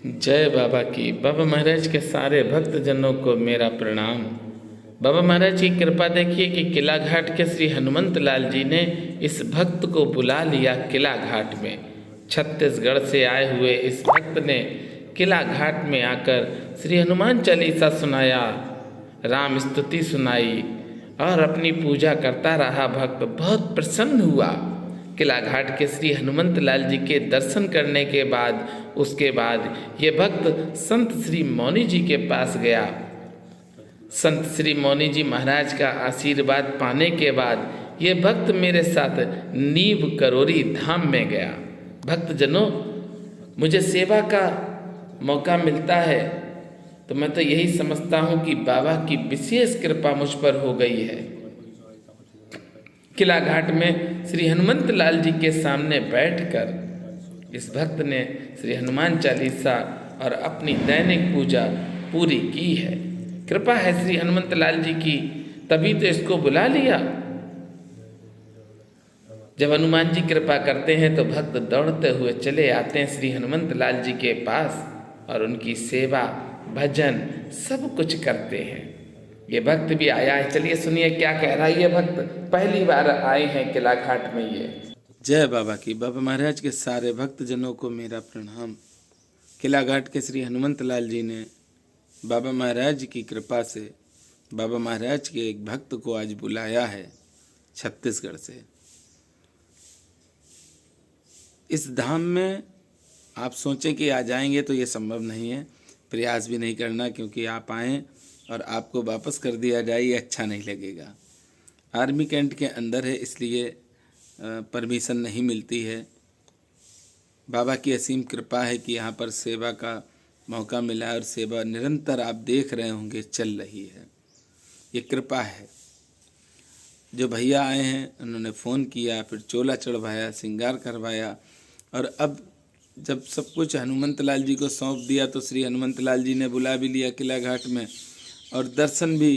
जय बाबा की। बाबा महाराज के सारे भक्तजनों को मेरा प्रणाम। बाबा महाराज की कृपा देखिए कि किला घाट के श्री हनुमंत लाल जी ने इस भक्त को बुला लिया किला घाट में। छत्तीसगढ़ से आए हुए इस भक्त ने किला घाट में आकर श्री हनुमान चालीसा सुनाया, राम स्तुति सुनाई और अपनी पूजा करता रहा। भक्त बहुत प्रसन्न हुआ। किला घाट के श्री हनुमंत लाल जी के दर्शन करने के बाद उसके बाद ये भक्त संत श्री मौनी जी के पास गया। संत श्री मौनी जी महाराज का आशीर्वाद पाने के बाद ये भक्त मेरे साथ नीव करोरी धाम में गया। भक्तजनों, मुझे सेवा का मौका मिलता है तो मैं तो यही समझता हूँ कि बाबा की विशेष कृपा मुझ पर हो गई है। किला घाट में श्री हनुमंत लाल जी के सामने बैठकर इस भक्त ने श्री हनुमान चालीसा और अपनी दैनिक पूजा पूरी की है। कृपा है श्री हनुमंत लाल जी की, तभी तो इसको बुला लिया। जब हनुमान जी कृपा करते हैं तो भक्त दौड़ते हुए चले आते हैं श्री हनुमंत लाल जी के पास और उनकी सेवा भजन सब कुछ करते हैं। ये भक्त भी आया है, चलिए सुनिए क्या कह रहा है ये भक्त। पहली बार आए हैं किला घाट में ये। जय बाबा की। बाबा महाराज के सारे भक्तजनों को मेरा प्रणाम। किला घाट के श्री हनुमंत लाल जी ने बाबा महाराज की कृपा से बाबा महाराज के एक भक्त को आज बुलाया है छत्तीसगढ़ से। इस धाम में आप सोचें कि आ जाएंगे तो ये संभव नहीं है, प्रयास भी नहीं करना, क्योंकि आप आएँ और आपको वापस कर दिया जाए ये अच्छा नहीं लगेगा। आर्मी कैंट के अंदर है, इसलिए परमिशन नहीं मिलती है। बाबा की असीम कृपा है कि यहाँ पर सेवा का मौका मिला और सेवा निरंतर आप देख रहे होंगे चल रही है। ये कृपा है। जो भैया आए हैं उन्होंने फ़ोन किया, फिर चोला चढ़वाया, श्रृंगार करवाया और अब जब सब कुछ हनुमंत लाल जी को सौंप दिया तो श्री हनुमंत लाल जी ने बुला भी लिया किला घाट में और दर्शन भी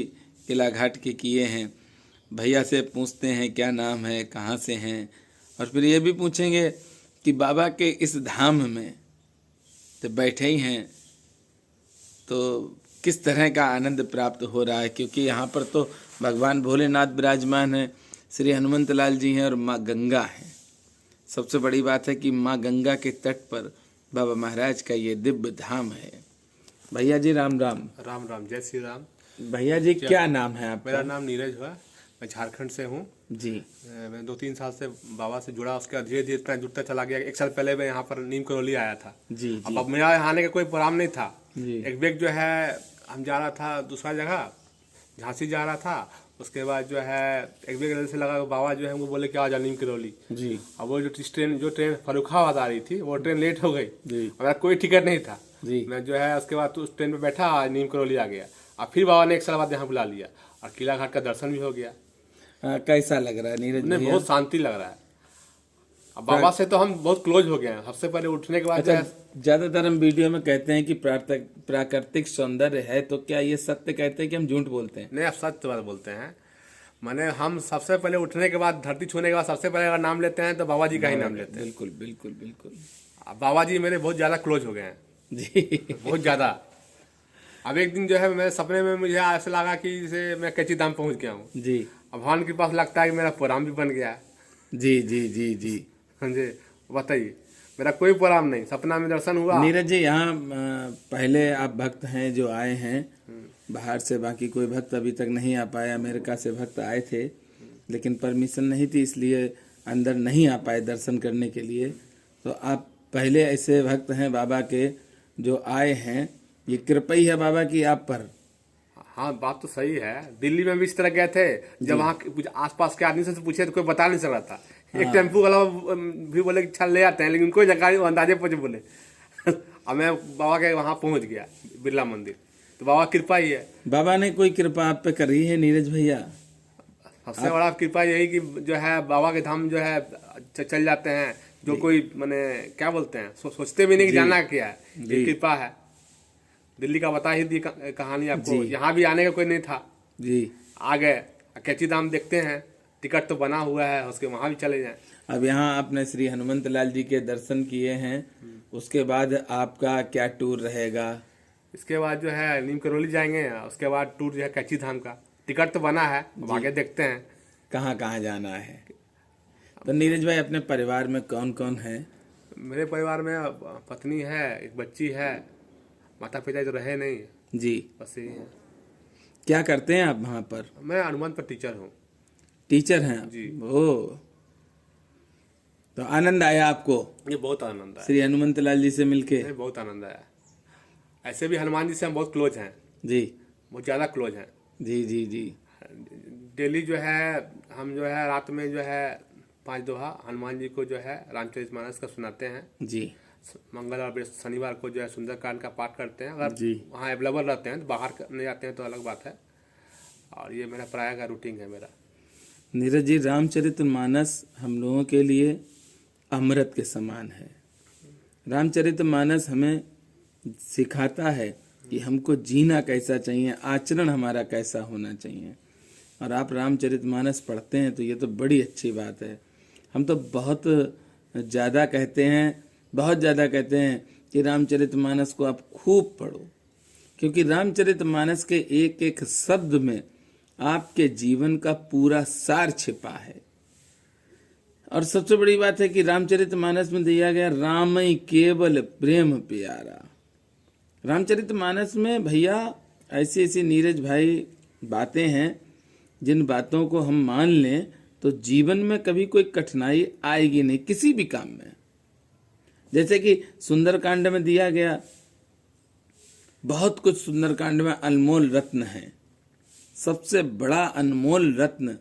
किला घाट के किए हैं। भैया से पूछते हैं क्या नाम है, कहाँ से हैं, और फिर ये भी पूछेंगे कि बाबा के इस धाम में तो बैठे ही हैं तो किस तरह का आनंद प्राप्त हो रहा है, क्योंकि यहाँ पर तो भगवान भोलेनाथ विराजमान हैं, श्री हनुमंत लाल जी हैं और माँ गंगा हैं। सबसे बड़ी बात है कि माँ गंगा के तट पर बाबा महाराज का ये दिव्य धाम है। भैया जी राम राम। राम राम, जय श्री राम। भैया जी क्या नाम है आपका? मेरा नाम नीरज हुआ, मैं झारखंड से हूँ जी। मैं 2-3 साल से बाबा से जुड़ा, उसके बाद धीरे धीरे इतना जुड़ता चला गया। 1 साल पहले मैं यहाँ पर नीम करौली आया था जी। अब मेरा यहाँ आने का कोई प्रोग्राम नहीं था जी। एक व्यक्ति जो है, हम जा रहा था दूसरा जगह, झांसी जा रहा था। उसके बाद जो है एक व्यक्ति से लगा बाबा जो है हमको बोले कि आ जाओ नीम करौली जी। अब वो जो ट्रेन फर्रुखाबाद आ रही थी वो ट्रेन लेट हो गई जी। मेरा कोई टिकट नहीं था जी। मैं जो है उसके बाद उस ट्रेन पे बैठा, नीम करौली आ गया और फिर बाबा ने 1 साल बाद यहाँ बुला लिया और किला घाट का दर्शन भी हो गया। कैसा लग रहा है नीरज भैया? बहुत शांति लग रहा है। अब बाबा से तो हम बहुत क्लोज हो गए हैं। सबसे पहले उठने के बाद ज्यादातर हम वीडियो में कहते हैं कि प्राकृतिक सौंदर्य है, तो क्या ये सत्य कहते हैं कि हम झूठ बोलते हैं? नहीं, आप सत्य बात बोलते हैं। माने हम सबसे पहले उठने के बाद, धरती छूने के बाद सबसे पहले अगर नाम लेते हैं तो बाबा जी का ही नाम लेते हैं। बिल्कुल बिल्कुल बिल्कुल। अब बाबा जी मेरे बहुत ज्यादा क्लोज हो गए हैं जी, बहुत ज्यादा। अब एक दिन जो है मेरे सपने में मुझे ऐसा लगा कि जैसे मैं कैची धाम पहुंच गया हूँ जी। अब भगवान के पास लगता है कि मेरा प्रोग्राम भी बन गया है जी जी जी जी। हाँ जी, बताइए, मेरा कोई प्रोग्राम नहीं, सपना में दर्शन हुआ। नीरज जी, यहाँ पहले आप भक्त हैं जो आए हैं बाहर से, बाकी कोई भक्त अभी तक नहीं आ पाया। अमेरिका से भक्त आए थे लेकिन परमिशन नहीं थी, इसलिए अंदर नहीं आ पाए दर्शन करने के लिए। तो आप पहले ऐसे भक्त हैं बाबा के जो आए हैं, ये कृपा ही है बाबा की आप पर। हाँ, बात तो सही है। दिल्ली में भी इस तरह गए थे, जब वहाँ आसपास के आदमी से पूछे तो कोई बता नहीं सक रहा था। एक टेम्पू वाला भी बोले कि चल ले आते हैं, लेकिन कोई जगह अंदाजे पहुंचे बोले। अब मैं बाबा के वहाँ पहुंच गया बिरला मंदिर, तो बाबा कृपा ही है। बाबा ने कोई कृपा आप पे करी है नीरज भैया? सबसे बड़ा कृपा यही कि जो है बाबा के धाम जो है चल जाते हैं, जो कोई मैंने क्या बोलते हैं, सोचते भी नहीं कि जाना क्या है, ये कृपा है। दिल्ली का बता ही दी कहानी आपको, यहाँ भी आने का कोई नहीं था जी। आ गए, कैची धाम देखते हैं, टिकट तो बना हुआ है, उसके वहाँ भी चले जाएं। अब यहाँ आपने श्री हनुमंत लाल जी के दर्शन किए हैं, उसके बाद आपका क्या टूर रहेगा? इसके बाद जो है नीम करौली जाएंगे, उसके बाद टूर जो है कैची धाम का टिकट तो बना है, अब आगे देखते हैं कहाँ कहाँ जाना है। तो नीरज भाई, अपने परिवार में कौन कौन है? मेरे परिवार में पत्नी है, एक बच्ची है, माता पिता तो रहे नहीं, जी। बस यही है। क्या करते हैं आप वहाँ पर? मैं हनुमान पर टीचर हूँ। टीचर हैं आप? जी। ओ, तो आनंद आया आपको ये बहुत आनंद आया, श्री हनुमंत लाल जी से मिलके? ये बहुत आनंद आया। ऐसे भी हनुमान जी से हम बहुत क्लोज हैं, जी बहुत ज़्यादा क्लोज हैं। जी जी जी। डेली जो है हम जो है रात में जो है 5 दोहा हनुमान जी को जो है रामचरितमानस का सुनाते हैं। जी मंगल और शनिवार को जो है सुंदरकांड का पाठ करते हैं। अगर जी। वहाँ अवेलेबल रहते हैं तो, बाहर नहीं जाते हैं तो अलग बात है। और ये मेरा प्राय का रूटीन है मेरा। नीरज जी, रामचरितमानस हम लोगों के लिए अमृत के समान है। रामचरितमानस हमें सिखाता है कि हमको जीना कैसा चाहिए, आचरण हमारा कैसा होना चाहिए। और आप रामचरितमानस पढ़ते हैं तो ये तो बड़ी अच्छी बात है। हम तो बहुत ज़्यादा कहते हैं कि रामचरितमानस को आप खूब पढ़ो, क्योंकि रामचरितमानस के एक एक शब्द में आपके जीवन का पूरा सार छिपा है। और सबसे बड़ी बात है कि रामचरितमानस में दिया गया रामई केवल प्रेम प्यारा। रामचरितमानस में भैया ऐसी ऐसी नीरज भाई बातें हैं, जिन बातों को हम मान लें तो जीवन में कभी कोई कठिनाई आएगी नहीं किसी भी काम में। जैसे कि सुंदरकांड में दिया गया, बहुत कुछ सुंदरकांड में अनमोल रत्न है। सबसे बड़ा अनमोल रत्न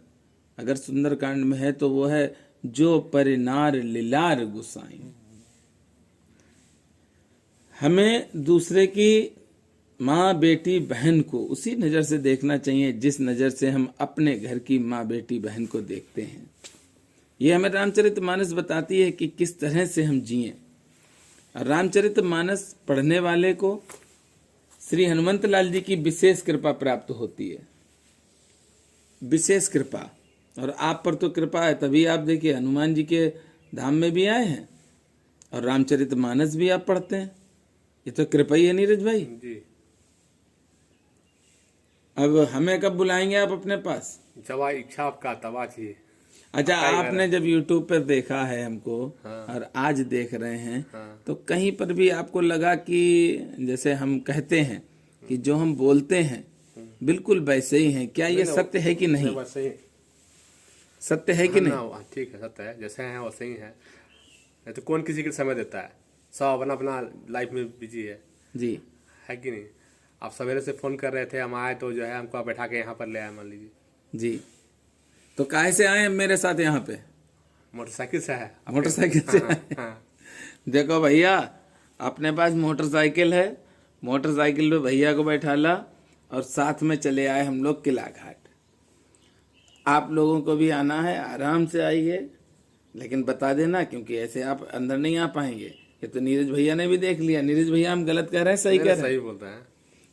अगर सुंदरकांड में है तो वो है जो परिनार लीलार गुसाई। हमें दूसरे की माँ बेटी बहन को उसी नज़र से देखना चाहिए जिस नज़र से हम अपने घर की माँ बेटी बहन को देखते हैं। ये हमें रामचरितमानस बताती है कि किस तरह से हम जिएं। और रामचरितमानस पढ़ने वाले को श्री हनुमंत लाल जी की विशेष कृपा प्राप्त होती है, विशेष कृपा। और आप पर तो कृपा है, तभी आप देखिए हनुमान जी के धाम में भी आए हैं और रामचरितमानस भी आप पढ़ते हैं। ये तो कृपा ही है नीरज भाई जी। अब हमें कब बुलाएंगे आप अपने पास? जब इच्छा आपका तब चाहिए। अच्छा, आपने जब YouTube पर देखा है हमको, हाँ। और आज देख रहे हैं, हाँ। तो कहीं पर भी आपको लगा कि जैसे हम कहते हैं कि जो हम बोलते हैं बिल्कुल वैसे ही हैं, क्या ये सत्य है कि नहीं? वैसे ही सत्य है कि नहीं? हाँ, ठीक है, सत्य है। जैसे हैं वैसे ही है। नहीं तो कौन किसी के समय देता है? सब अपना अपना लाइफ में बिजी जी है कि नहीं? आप सवेरे से फोन कर रहे थे, हम आए तो जो है हमको आप बैठा के यहाँ पर ले आए, मान लीजिए। जी। तो काहे से आए मेरे साथ यहाँ पे? मोटरसाइकिल से है। मोटरसाइकिल से हाँ, आए। हाँ। देखो भैया, अपने पास मोटरसाइकिल है, मोटरसाइकिल पे भैया को बैठा ला और साथ में चले आए हम लोग किला घाट। आप लोगों को भी आना है, आराम से आइए, लेकिन बता देना, क्योंकि ऐसे आप अंदर नहीं आ पाएंगे। ये तो नीरज भैया ने भी देख लिया। नीरज भैया हम गलत कह रहे हैं, सही कह रहे हैं? सही बोल रहे हैं।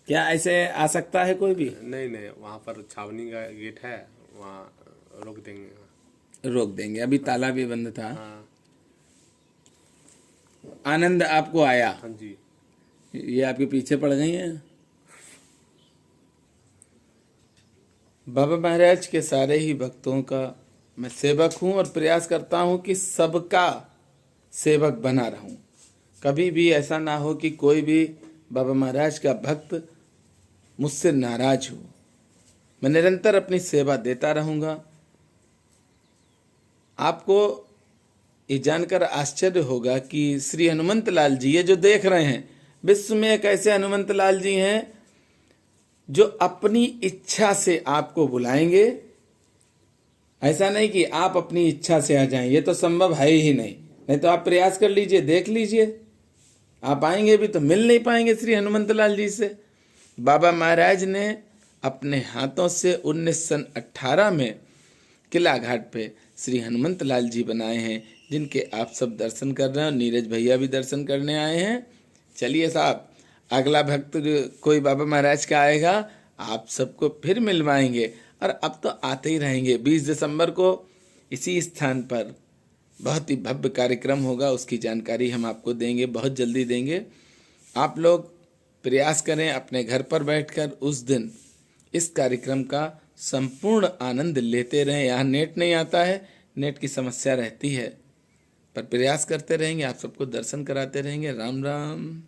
क्या ऐसे आ सकता है कोई भी? नहीं नहीं, वहाँ पर छावनी का गेट है, वहाँ रोक देंगे। रोक देंगे, अभी ताला भी बंद था। हाँ। आनंद आपको आया? हाँ जी। ये आपके पीछे पड़ गई हैं। बाबा महाराज के सारे ही भक्तों का मैं सेवक हूँ और प्रयास करता हूँ कि सबका सेवक बना रहूं। कभी भी ऐसा ना हो कि कोई भी बाबा महाराज का भक्त मुझसे नाराज हो। मैं निरंतर अपनी सेवा देता रहूंगा। आपको ये जानकर आश्चर्य होगा कि श्री हनुमंत लाल जी, ये जो देख रहे हैं, विश्व में एक ऐसे हनुमंत लाल जी हैं जो अपनी इच्छा से आपको बुलाएंगे। ऐसा नहीं कि आप अपनी इच्छा से आ जाएं, ये तो संभव है ही नहीं। नहीं तो आप प्रयास कर लीजिए, देख लीजिए, आप आएंगे भी तो मिल नहीं पाएंगे श्री हनुमंत लाल जी से। बाबा महाराज ने अपने हाथों से 1918 में किला घाट पे श्री हनुमंत लाल जी बनाए हैं, जिनके आप सब दर्शन कर रहे हैं और नीरज भैया भी दर्शन करने आए हैं। चलिए साहब, अगला भक्त कोई बाबा महाराज का आएगा, आप सबको फिर मिलवाएंगे। और अब तो आते ही रहेंगे। 20 दिसंबर को इसी स्थान पर बहुत ही भव्य कार्यक्रम होगा, उसकी जानकारी हम आपको देंगे, बहुत जल्दी देंगे। आप लोग प्रयास करें अपने घर पर बैठकर उस दिन इस कार्यक्रम का संपूर्ण आनंद लेते रहें। यहाँ नेट नहीं आता है, नेट की समस्या रहती है, पर प्रयास करते रहेंगे, आप सबको दर्शन कराते रहेंगे। राम राम।